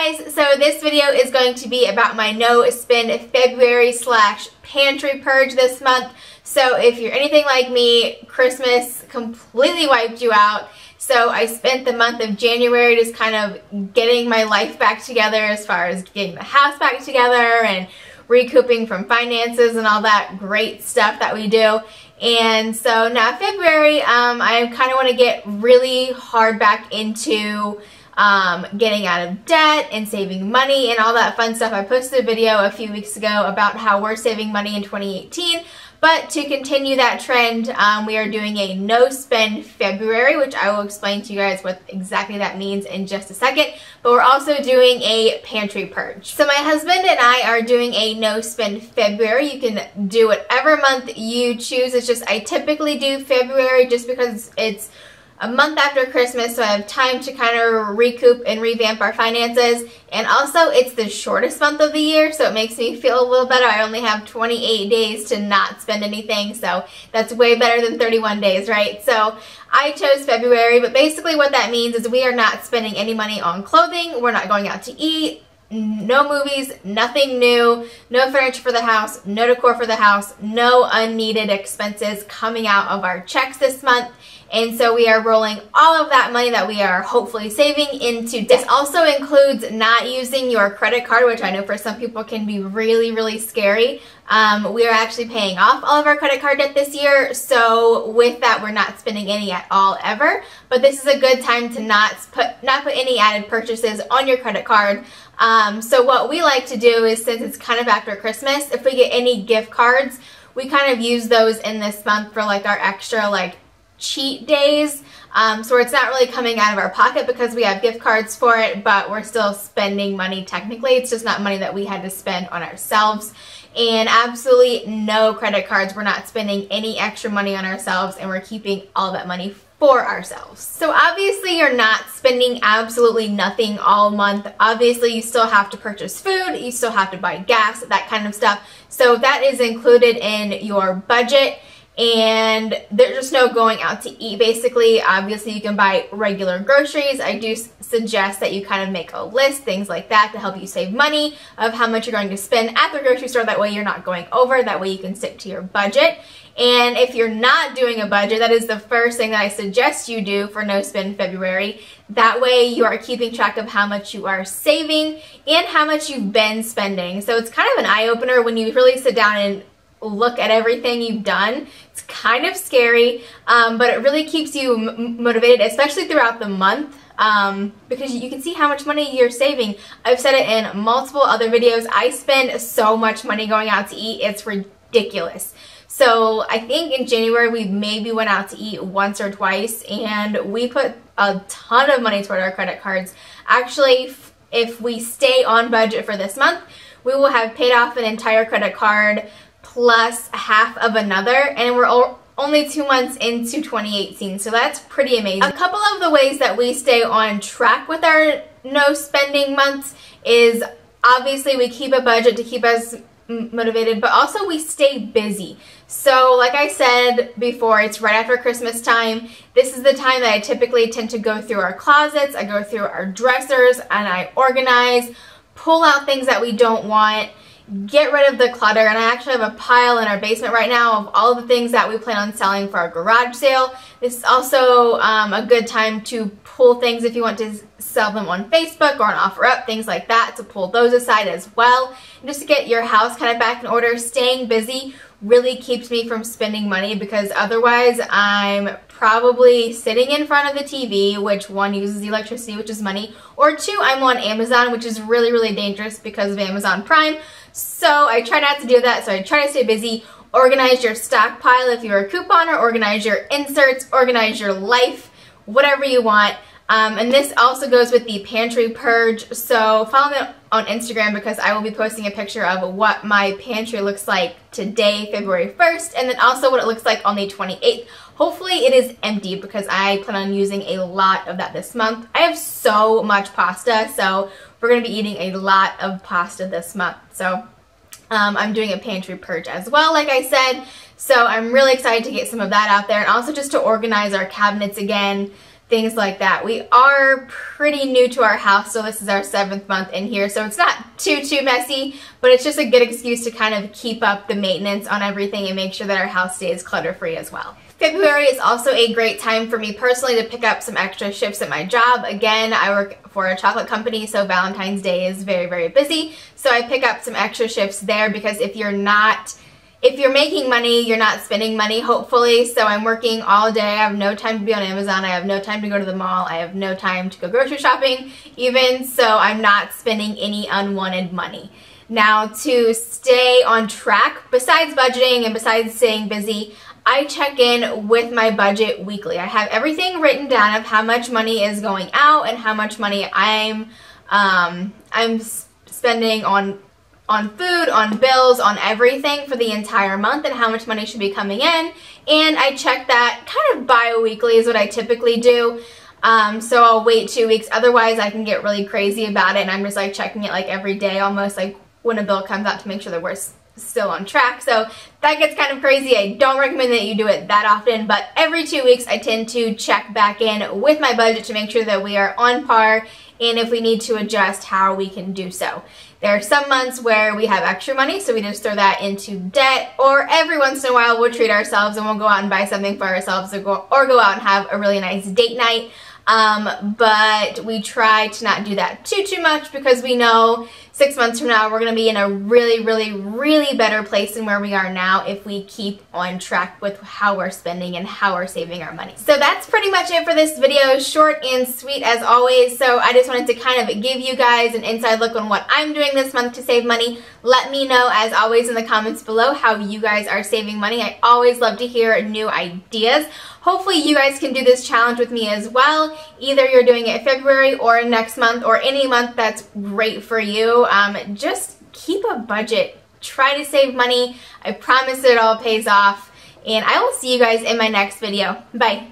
guys, so this video is going to be about my no spend February / pantry purge this month. So if you're anything like me, Christmas completely wiped you out. So I spent the month of January just kind of getting my life back together as far as getting the house back together and recouping from finances and all that great stuff that we do. And so now February, I kind of want to get really hard back into getting out of debt and saving money and all that fun stuff. I posted a video a few weeks ago about how we're saving money in 2018. But to continue that trend, we are doing a no spend February, which I will explain to you guys what exactly that means in just a second. But we're also doing a pantry purge. So my husband and I are doing a no spend February. You can do whatever month you choose. It's just I typically do February just because it's a month after Christmas, so I have time to kind of recoup and revamp our finances. And also, it's the shortest month of the year, so it makes me feel a little better. I only have 28 days to not spend anything, so that's way better than 31 days, right? So I chose February, but basically what that means is we are not spending any money on clothing. We're not going out to eat. No movies, nothing new, no furniture for the house, no decor for the house, no unneeded expenses coming out of our checks this month. And so we are rolling all of that money that we are hopefully saving into debt. This also includes not using your credit card, which I know for some people can be really, really scary. We are actually paying off all of our credit card debt this year. So with that, we're not spending any at all ever. But this is a good time to not put any added purchases on your credit card. So what we like to do is, since it's kind of after Christmas, if we get any gift cards, we kind of use those in this month for like our extra like cheat days. So it's not really coming out of our pocket because we have gift cards for it, but we're still spending money technically. It's just not money that we had to spend on ourselves. And absolutely no credit cards. We're not spending any extra money on ourselves, and we're keeping all that money for ourselves. So obviously you're not spending absolutely nothing all month. Obviously you still have to purchase food, you still have to buy gas, that kind of stuff. So that is included in your budget. And there's just no going out to eat basically. Obviously you can buy regular groceries. I do suggest that you kind of make a list, things like that, to help you save money of how much you're going to spend at the grocery store. That way you're not going over, that way you can stick to your budget. And if you're not doing a budget, that is the first thing that I suggest you do for no spend February. That way you are keeping track of how much you are saving and how much you've been spending. So it's kind of an eye-opener when you really sit down and look at everything you've done. It's kind of scary, but it really keeps you motivated, especially throughout the month, because you can see how much money you're saving. I've said it in multiple other videos. I spend so much money going out to eat. It's ridiculous. So I think in January we maybe went out to eat once or twice, and we put a ton of money toward our credit cards. Actually, if we stay on budget for this month, we will have paid off an entire credit card plus half of another, and we're only 2 months into 2018, so that's pretty amazing. A couple of the ways that we stay on track with our no spending months is obviously we keep a budget to keep us motivated, but also we stay busy. So like I said before, it's right after Christmas time. This is the time that I typically tend to go through our closets, I go through our dressers, and I organize, pull out things that we don't want, get rid of the clutter. And I actually have a pile in our basement right now of all the things that we plan on selling for our garage sale. This is also a good time to pull things if you want to sell them on Facebook or on OfferUp, things like that, to pull those aside as well. And just to get your house kind of back in order. Staying busy really keeps me from spending money, because otherwise I'm probably sitting in front of the TV, which one, uses electricity, which is money, or two, I'm on Amazon, which is really, really dangerous because of Amazon Prime. So I try not to do that. So I try to stay busy. Organize your stockpile if you're a couponer, organize your inserts, organize your life, whatever you want. And this also goes with the pantry purge. So follow me on Instagram, because I will be posting a picture of what my pantry looks like today, February 1st, and then also what it looks like on the 28th. Hopefully it is empty, because I plan on using a lot of that this month. I have so much pasta, so we're going to be eating a lot of pasta this month. So I'm doing a pantry purge as well, like I said. So I'm really excited to get some of that out there, and also just to organize our cabinets again, things like that. We are pretty new to our house, so this is our 7th month in here, so it's not too messy, but it's just a good excuse to kind of keep up the maintenance on everything and make sure that our house stays clutter-free as well. February is also a great time for me personally to pick up some extra shifts at my job. Again, I work for a chocolate company, so Valentine's Day is very busy. So I pick up some extra shifts there because if you're making money, you're not spending money, hopefully. So I'm working all day. I have no time to be on Amazon. I have no time to go to the mall. I have no time to go grocery shopping even. So I'm not spending any unwanted money. Now, to stay on track, besides budgeting and besides staying busy, I check in with my budget weekly. I have everything written down of how much money is going out and how much money I'm spending on food, on bills, on everything for the entire month, and how much money should be coming in. And I check that kind of bi-weekly is what I typically do. So I'll wait 2 weeks. Otherwise, I can get really crazy about it, and I'm just like checking it like every day, almost like when a bill comes out, to make sure that we're still on track. So that gets kind of crazy. I don't recommend that you do it that often, but every 2 weeks I tend to check back in with my budget to make sure that we are on par, and if we need to adjust, how we can do so. There are some months where we have extra money, so we just throw that into debt, or every once in a while we'll treat ourselves and we'll go out and buy something for ourselves, or go out and have a really nice date night. But we try to not do that too much, because we know 6 months from now we're going to be in a really better place than where we are now if we keep on track with how we're spending and how we're saving our money. So that's pretty much it for this video. Short and sweet as always. So I just wanted to kind of give you guys an inside look on what I'm doing this month to save money. Let me know, as always, in the comments below how you guys are saving money. I always love to hear new ideas. Hopefully you guys can do this challenge with me as well. Either you're doing it February or next month or any month that's great for you. Just keep a budget. Try to save money. I promise it all pays off. And I will see you guys in my next video. Bye.